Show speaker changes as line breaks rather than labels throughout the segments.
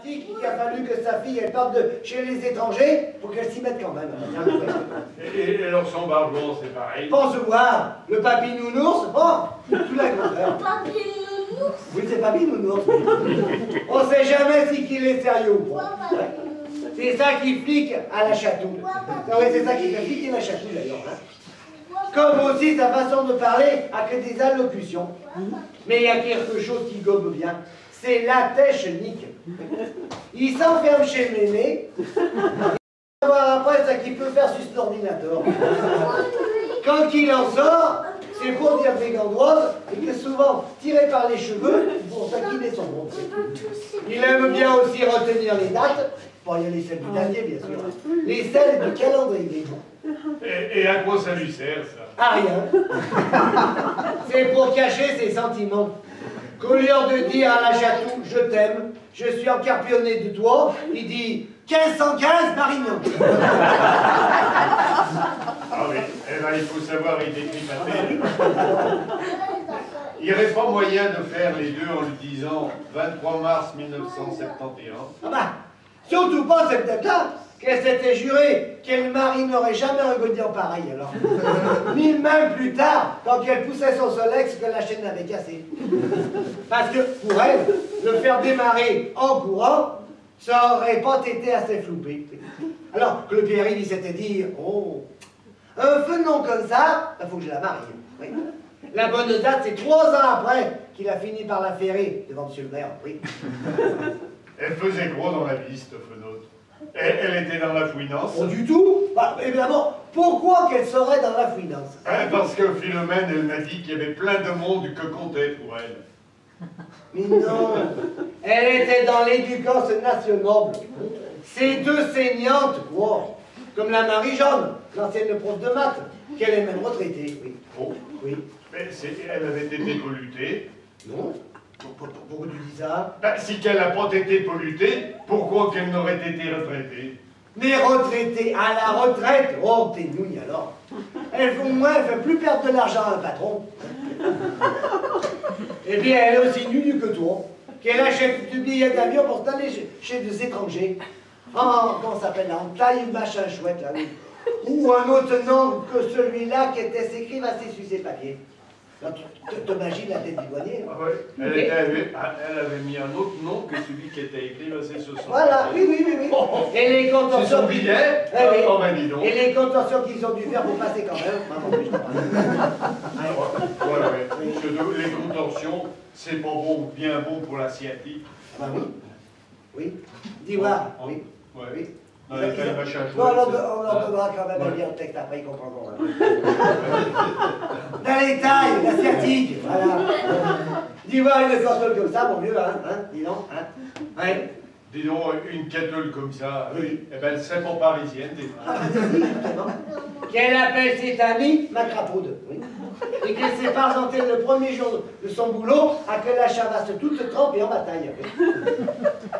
pratique qu'il a fallu que sa fille elle parte de chez les étrangers pour qu'elle s'y mette quand même.
Et alors son Barjouan, c'est pareil.
Pense voir, le papy nounours, bon, tout la grandeur.
Papy nounours.
Oui, c'est papy nounours. On sait jamais si qu'il est sérieux ou pas. C'est ça qui flique à la chatouille. Ah oui, c'est ça qui fait fliquer la chatouille d'ailleurs. Comme aussi sa façon de parler a que des allocutions. Mais il y a quelque chose qui gobe bien. C'est la tèche nique. Il s'enferme chez Mémé. Et voir après ce qu'il peut faire sur l'ordinateur. Quand il en sort, c'est pour dire des gandoises et que souvent tiré par les cheveux pour taquiner son monde. Il aime bien aussi retenir les dates. Bon, il y a les celles du damier, bien sûr. Les celles du calendrier.
Et à quoi ça lui sert, ça?
Ah, rien. C'est pour cacher ses sentiments. Qu'au lieu de dire à la chatou, je t'aime, je suis encarpionné de toi, il dit 1515 Marignan.
Ah oui, eh ben, il faut savoir y détripater. Il n'y aurait pas moyen de faire les deux en lui disant 23 mars 1971.
Ah bah, surtout pas cette date-là, qu'elle s'était jurée qu'elle mari n'aurait jamais regardé en pareil alors. 1000 même plus tard, quand elle poussait son solex que la chaîne avait cassé. Parce que pour elle, le faire démarrer en courant, ça aurait pas été assez floupé. Alors que le Pierre, il s'était dit, oh, un feu de nom comme ça, il faut que je la marie. Oui. La bonne date, c'est 3 ans après qu'il a fini par la ferrer devant M. le maire. Oui.
Elle faisait gros dans la vie, cette fenote. Elle était dans la fouinance.
Pas du tout. Bah, évidemment, pourquoi qu'elle serait dans la fouinance?
Parce que Philomène, elle m'a dit qu'il y avait plein de monde que comptait pour elle.
Mais non, elle était dans l'éducation nationale. Ces deux saignantes, wow, comme la Marie-Jeanne, l'ancienne prof de maths, qu'elle est même retraitée, oui.
Oh.
Oui.
Mais elle avait été pollutée.
Non. Pourquoi tu dis ça?
Ben, si qu'elle n'a pas été pollutée, pourquoi qu'elle n'aurait été retraitée?
Mais retraitée à la retraite, oh, t'es nouille alors. Au moins, elle fait plus perdre de l'argent à un patron. Eh bien, elle est aussi nulle que toi, qu'elle achète du billet d'avion pour aller chez des étrangers. Ah, comment ça s'appelle là? En taille machin chouette là, oui. Ou un autre nom que celui-là qui était s'écrire assez sur ses papiers. Tu t'imagines la tête du douanier?
Ah ouais. Elle avait mis un autre nom que celui qui était écrit sur son.
Voilà, oui. Et les contorsions.
C'est son billet?
Oui.
Oh, ben dis donc.
Et les contorsions qu'ils ont dû faire pour passer quand même. Maman, je t'en parle.
Ouais. Les contorsions, c'est pas bon, bien bon pour la sciatique.
Ah oui. Oui. Dis-moi. Oui.
Ouais.
Oui.
Dans les tailles machin
Bon,
chouette,
on en donnera quand même un lire le texte après, ils comprendront. Dans les tailles, la sciatique, voilà. Dis-moi une console comme ça, mon vieux, hein, dis donc, hein. Ouais.
Dis donc, une catole comme ça,
Oui.
eh ben, elle serait pas parisienne, des
Ah, bah, c'est dit, justement. Qu'elle appelle ses amis ma crapaude, oui. Et qu'elle s'est présenté le premier jour de son boulot à que la chavasse toute trempée en bataille. Oui.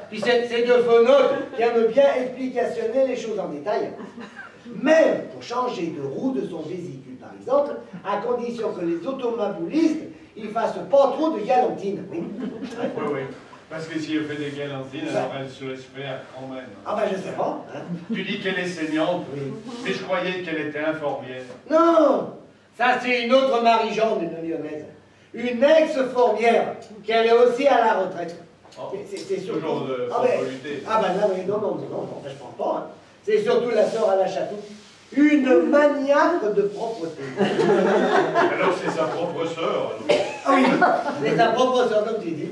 Puis c'est deux phonotes qui aiment bien explicationner les choses en détail. Même pour changer de roue de son vésicule, par exemple, à condition que les automobilistes ils fassent pas trop de galantine. Oui.
Oui. Parce que si elle fait des galantines, alors elle se laisse faire quand même.
Ah ben je sais pas. Hein.
Tu dis qu'elle est saignante,
Oui.
mais je croyais qu'elle était infirmière.
Non, ça c'est une autre Marie-Jeanne, une lyonnaise. Une ex-fourmière, qu'elle est aussi à la retraite.
Oh.
C'est surtout...
Toujours de
ah, ben,
formalité.
ah ben là, oui, non, je pense pas. Hein. C'est surtout la sœur à la chatou. Une maniaque de propreté.
Alors c'est sa propre sœur.
Ah oui, c'est sa propre sœur, comme tu dis.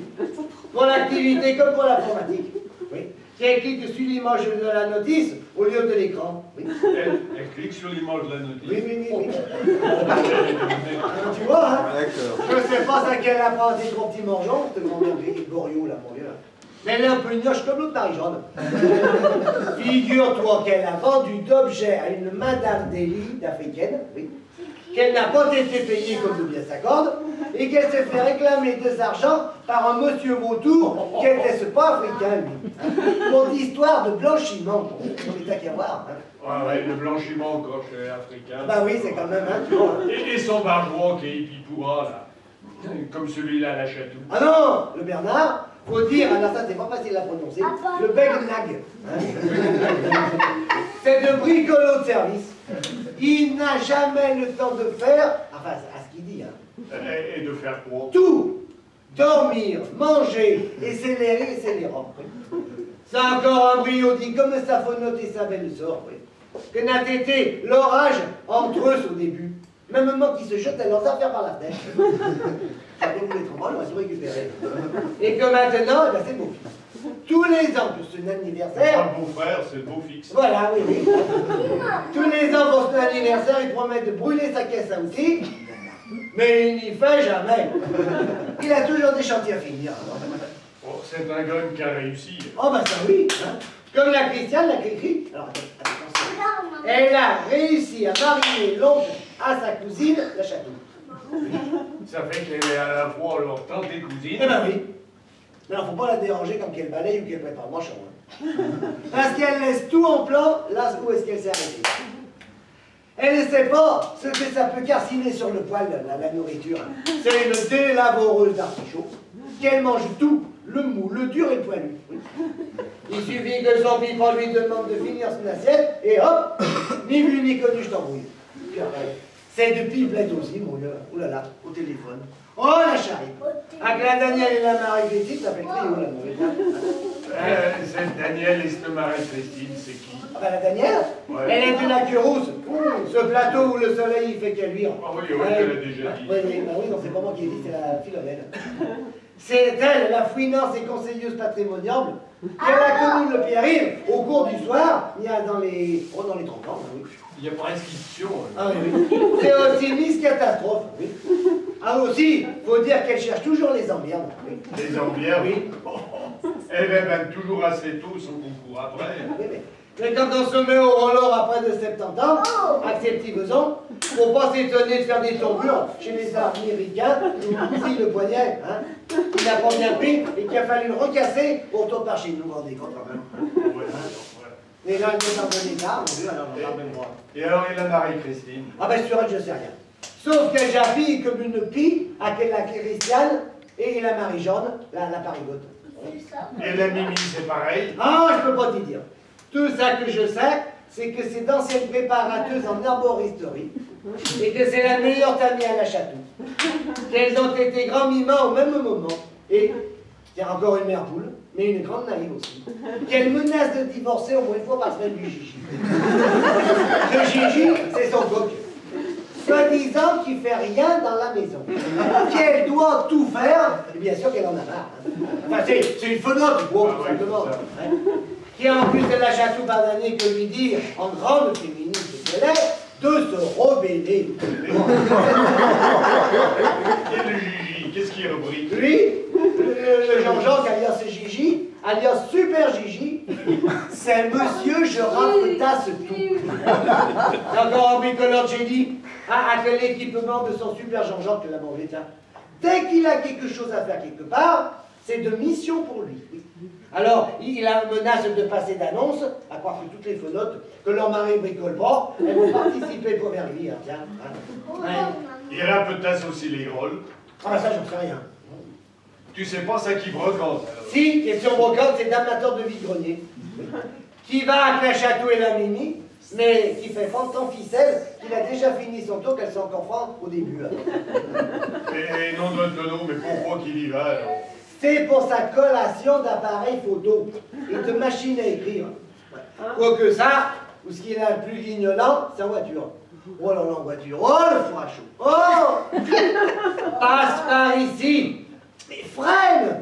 Pour l'activité comme pour l'informatique. Oui. Qui clique sur l'image de la notice au lieu de l'écran. Oui.
Elle clique sur l'image de la notice.
Oui. Alors, tu vois, hein? Je sais pas à quelle apprenti trop petit morgeon, ce grand-mère Goriot, là, mon vieux. Mais elle est un peu gnoche comme l'autre Marie-Jeanne. Figure-toi qu'elle a vendu d'objets à une madame d'élite africaine, oui, qu'elle n'a pas été payée comme de bien s'accorde, et qu'elle s'est fait réclamer des argents par un monsieur Vautour qui était pas africain, lui. Pour l'histoire de blanchiment, on est à qu'à voir. Hein.
Ouais, le blanchiment quand je suis africain.
Bah oui, c'est quand même un tu vois.
Et son bargeois qui est hippie pourra, là. Comme celui-là à la chatou.
Ah non, le Bernard, faut dire, alors ça c'est pas facile à prononcer, le Begnag. C'est de bricolo de service. Il n'a jamais le temps de faire, enfin à ce qu'il dit, hein.
Et de faire quoi?
Tout. Dormir, manger et scélérer et scélérant. C'est encore un brio dit comme sa phonote et sa belle sort. Oui. Que n'a été l'orage entre eux au début. Même moment qu'ils se jetent leurs affaires par la fenêtre. Ça vous les tromboles, on va tout récupérer. Et que maintenant, eh ben, c'est beau fils. Tous les ans pour son anniversaire.
Pas le beau-frère, c'est le beau-fixe.
Voilà, oui, oui. Tous les ans pour son anniversaire, il promet de brûler sa caisse à outils. Mais il n'y fait jamais. Il a toujours des chantiers à finir.
Oh, c'est un gars qui a réussi.
Oh, ben ça oui. Hein. Comme la Christiane l'a écrit. Alors, attention. Elle a réussi à marier l'oncle à sa cousine, la Chatou.
Ça fait qu'elle est à la fois leur tante et cousine.
Eh ben oui. Mais alors, faut pas la déranger comme qu'elle balaye ou qu'elle prépare le manchon. Hein. Parce qu'elle laisse tout en plan, là où est-ce qu'elle s'est arrêtée. Elle ne sait pas ce que ça peut carciner sur le poil, la nourriture. C'est une délavoreuse d'artichaut, qu'elle mange tout, le mou, le dur et le poilu. Oui. Il suffit que son pipon lui demande de finir son assiette, et hop, ni vu ni connu, je t'embrouille. C'est de pipelette aussi, mon gars. Ouh là là, au téléphone. Oh la charrie. Avec la Danielle et la Marie-Christine, ça fait le trio, là, mon gars.
C'est Daniel et cette Marie-Christine, c'est qui?
Ah ben la Danielle, ouais. Elle est de la queue rousse. Ce plateau où le soleil il fait qu'elle luire.
Ah oui, oui, elle l'a déjà dit.
Oui, oui, ben oui, non, c'est pas moi qui l'ai dit, c'est la Philomène. C'est elle, la fouinance et conseilleuse patrimoniale, qu'elle a connu le péril au cours du soir, il y a dans les 30 ans. Oui.
Il y a pas inscription.
Ah oui, oui. C'est aussi Miss Catastrophe. Oui. Ah aussi, faut dire qu'elle cherche toujours les emmerdes. Oui.
Les emmerdes?
Oui.
Elle révèle toujours assez tôt son concours après.
Oui, mais quand on se met au roller après de 70 ans, avec ses petits besons, faut pas s'étonner de faire des tombures chez les Américains, où aussi le poignet, hein, il n'a pas bien pris et qu'il a fallu le recasser pour tout par chez nous, vous rendez compte quand même.
Ouais,
Mais là, il est en bon état, mon Dieu, alors on parle même moi.
Et alors, il a Marie-Christine?
Ah ben sur elle, je sais rien. Sauf qu'elle j'habille comme une pie à la Christiane et la Marie-Jeanne, la parigote.
Et la Mimi, c'est pareil?
Ah, je peux pas t'y dire. Tout ça que je sais, c'est que c'est d'anciennes préparateuses en herboristerie et que c'est la meilleure amie à la Chatou. Qu'elles ont été grands-mimans au même moment. Et, il y a encore une mère poule, mais une grande naïve aussi, qu'elle menace de divorcer au moins une fois par semaine du Gigi. Le Gigi, c'est son coq. Soi-disant qu'il fait rien dans la maison. Qu'elle doit tout faire, et bien sûr qu'elle en a marre. Enfin, c'est une fenote, bon, tout simplement. Qui en plus de la Chatou pardonnée que lui dire, en grande féministe qu'elle est, de se rebeller.
Et le Gigi, qu'est-ce qu'il reprit?
Lui, le Jean-Jacques alias Gigi, alias Super Gigi, c'est monsieur, je rapetasse tout. Encore un bricoleur de génie, à quel équipement de son Super Jean-Jacques que l'a mangé, tiens. Dès qu'il a quelque chose à faire quelque part, c'est de mission pour lui. Alors, il a une menace de passer d'annonce, à croire que toutes les fenotes, que leur mari bricole pas, elles vont participer pour vers lui, hein, tiens. Hein. Ouais.
Il rapetasse aussi les grolles.
Ah ben ça, j'en sais rien.
Tu sais pas ça qui brocante, alors?
Si, question brocante, c'est d'amateur de vide-grenier. Qui va avec la Chatou et la Mimi, mais qui fait tant ficelle qu'il a déjà fini son tour qu'elle s'est encore froide au début.
Et non de tonneau, mais pourquoi qu'il y va, alors?
C'est pour sa collation d'appareils photo et de machines à écrire. Quoique ça, ou ce qui est le plus ignolant, c'est en voiture. Oh là là, en voiture. Oh, le foie chaud. Oh, passe par ici. Mais freine.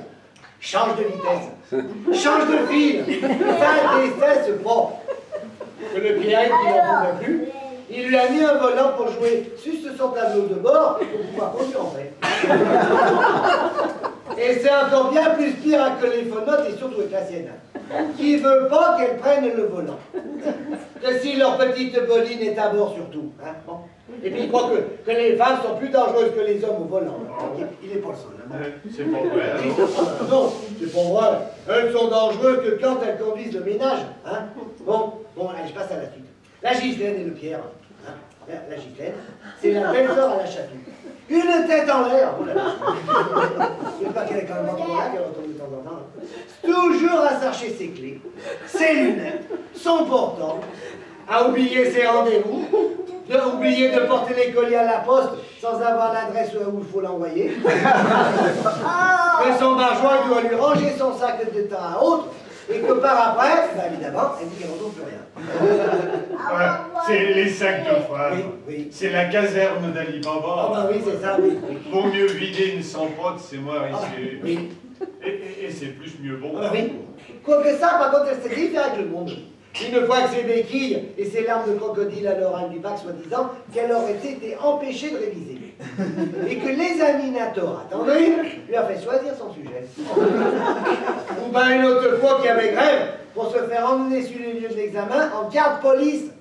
Change de vitesse. Change de fil. Ça décesse pas. Que le Pierre qui n'en pouvait plus, il lui a mis un volant pour jouer sur son tableau de bord pour pouvoir conduire en fait. Et c'est encore bien plus pire que les phonotes et surtout avec la sienne, qui ne veut pas qu'elle prenne le volant. Que si leur petite boline est à bord surtout. Hein, bon. Et puis il croit que les femmes sont plus dangereuses que les hommes au volant. Il n'est pas le seul. Hein,
c'est pas vrai. Alors.
Non, c'est pas vrai. Elles sont dangereuses que quand elles conduisent le ménage. Hein. Bon, allez, je passe à la suite. La Gislaine et le Pierre. Hein. La giclette, c'est la belle-sœur à la Chatou. Une tête en l'air, oh là là. Je sais pas qu'elle est quand même trop là, qu'elle retourne de temps en temps. Toujours à chercher ses clés, ses lunettes, son portable, à oublier ses rendez-vous, oublier de porter les colis à la poste sans avoir l'adresse où il faut l'envoyer. Que son barjois doit lui ranger son sac de temps à autre. Et que par après, ben évidemment, elle dit qu'elle ne retrouve plus rien.
Ouais, c'est les sacs de femme.
Oui, oui.
C'est la caserne d'Ali Baba.
Ah bah oui, c'est ça, oui. Oui.
Vaut mieux vider une sans-pote, c'est moins risqué.
Oui.
Et c'est plus mieux bon.
Ah bah oui. Quoique ça, par contre, elle s'est dit faire avec le monde. Une fois que ses béquilles et ses larmes de crocodile à l'oral du bac, soi-disant, qu'elle aurait été empêchée de réviser. Et que l'examinateur, attendez, lui a fait choisir son sujet. Ou bien une autre fois qu'il y avait grève pour se faire emmener sur les lieux de l'examen en garde police.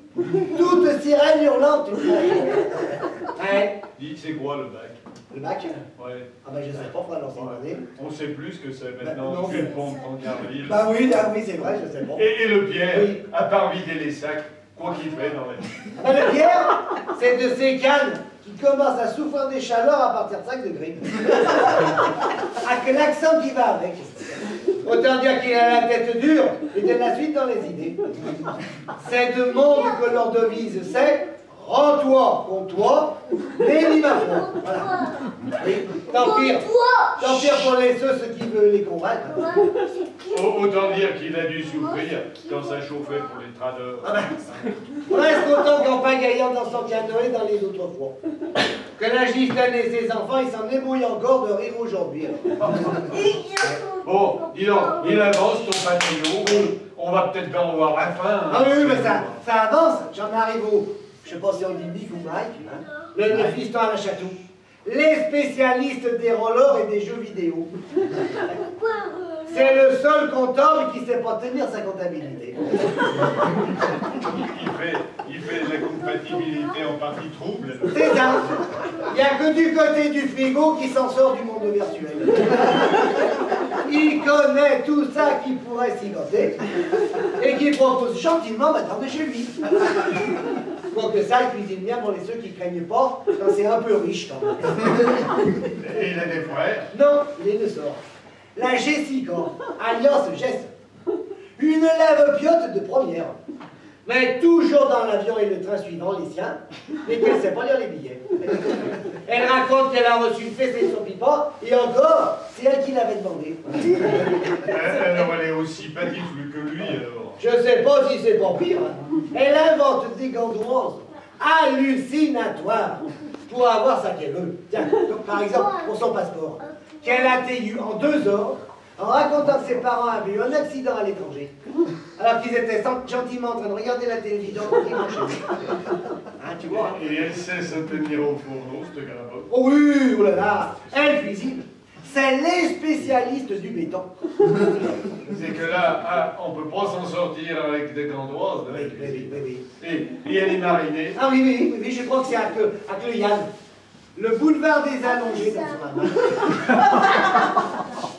Toute sirène hurlante. Ouais.
Dis, c'est quoi le bac?
Le bac?
Ouais.
Ah ben je sais pas, faudra lancer
Ouais. On sait plus ce que c'est maintenant.
non,
On fait le pont de Trancarville.
Bah oui, c'est vrai, je sais pas.
Et le Pierre,
Oui.
à part vider les sacs, quoi qu'il fait dans la vie.
Ah, le Pierre, c'est de ces cannes qui commencent à souffrir des chaleurs à partir de 5 degrés. Avec l'accent qui va avec. Autant dire qu'il a la tête dure et de la suite dans les idées. C'est de monde que leur devise, c'est « Rends-toi contre toi, n'aie ma foi ». Voilà. Oui. Tant pire pour ceux qui veulent les convaincre.
Autant dire qu'il a dû souffrir quand ça chauffait pour les traders.
Ah ben, presque autant qu'en pagayant dans son canoë dans les autres fois. Que la Giftaine et ses enfants, ils s'en ébrouillent encore de rire aujourd'hui.
Bon, dis donc, il avance ton patelot. On va peut-être bien en voir la fin. Hein.
Ah oui, mais ça avance. J'en arrive au, je sais pas si on dit Nick ou Mike, hein, le fiston à la Chatou. Les spécialistes des rollers et des jeux vidéo. C'est le seul comptable qui ne sait pas tenir sa comptabilité.
Il fait de la compatibilité en partie trouble.
C'est ça. Il n'y a que du côté du frigo qui s'en sort du monde virtuel. Il connaît tout ça qui pourrait s'y goter et qui propose gentiment d'attendre chez lui. Quoique ça, il cuisine bien pour les ceux qui ne craignent pas quand c'est un peu riche quand même.
Et il a des frères?
Non, il est une sort. La Jessica, alias Jess. Une lève piote de première. Mais toujours dans l'avion et le train suivant, les siens, mais qu'elle ne sait pas lire les billets. Elle raconte qu'elle a reçu une fessée de son pipa, et encore, c'est elle qui l'avait demandé.
Alors elle est aussi patiflue que lui, alors.
Je ne sais pas si c'est pas pire. Elle invente des gandoises hallucinatoires pour avoir sa qu'elle veut. Tiens, donc, par exemple, pour son passeport, qu'elle a TU en 2 heures, en racontant que ses parents avaient eu un accident à l'étranger, alors qu'ils étaient gentiment en train de regarder la télévision quand ils mangeaient. Hein, tu vois?
Et elle sait se tenir au fourneau, cette grabotte.
Oh oui, oh là là, elle cuisine. C'est les spécialistes du béton.
C'est que là, on ne peut pas s'en sortir avec des gandoises.
Oui.
Et elle est marinée.
Ah oui, je crois que c'est avec le Yann. Le boulevard des allongés dans son main.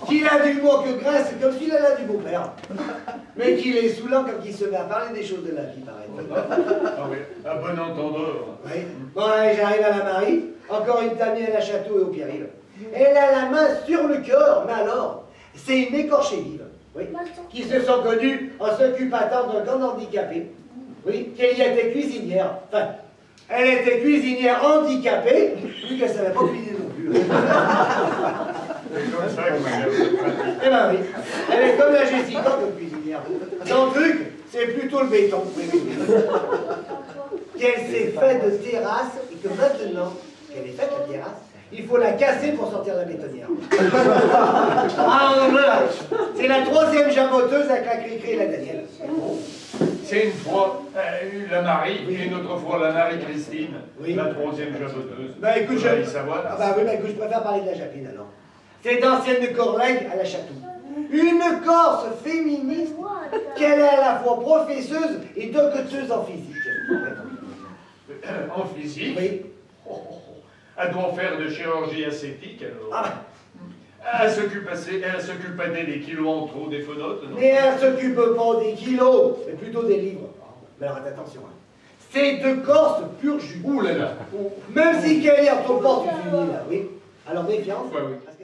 Qu'il a du mot que graisse comme s'il a du beau-père. Mais qu'il est saoulant quand il se met à parler des choses de la vie, pareil.
Ah oui, un bon entendeur.
Oui. Bon, allez, j'arrive à la Marie. Encore une tamie à la Château et au Pierril. Elle a la main sur le cœur, mais alors, c'est une écorchée vive. Oui. Qui se sont connus en s'occupant d'un grand handicapé. Oui, qu'elle y était cuisinière. Enfin, elle était cuisinière handicapée, vu qu'elle ne savait pas cuisiner non plus.
C'est comme ça que ma mère.
Eh ben oui, elle est comme la Jessica comme cuisinière. Son truc, c'est plutôt le béton. Qu'elle s'est faite de terrasse et que maintenant qu'elle est faite la terrasse, il faut la casser pour sortir la bétonnière. Ah voilà, c'est la 3e jaboteuse avec la Cricri et la Danielle.
C'est une fois la Marie, et une autre fois la Marie-Christine,
oui.
La 3e jaboteuse.
Bah écoute,
je... savoir.
Ah bah oui, bah écoute, je préfère parler de la Japine alors. C'est d'ancienne Corlègue à la Chatou. Une Corse féministe, qu'elle est à la fois professeuse et docteuse en physique.
En physique?
Oui.
Elle doit faire de chirurgie ascétique alors.
Ah bah.
Elle s'occupe des kilos en trop des fenotes, non?
Mais elle s'occupe pas des kilos, mais plutôt des livres. Mais alors attention, hein. C'est de Corse pur jus.
Ouh là là.
Même si qu'elle est en ton porte, tu finis là, oui. Alors méfiance.
Ouais, oui.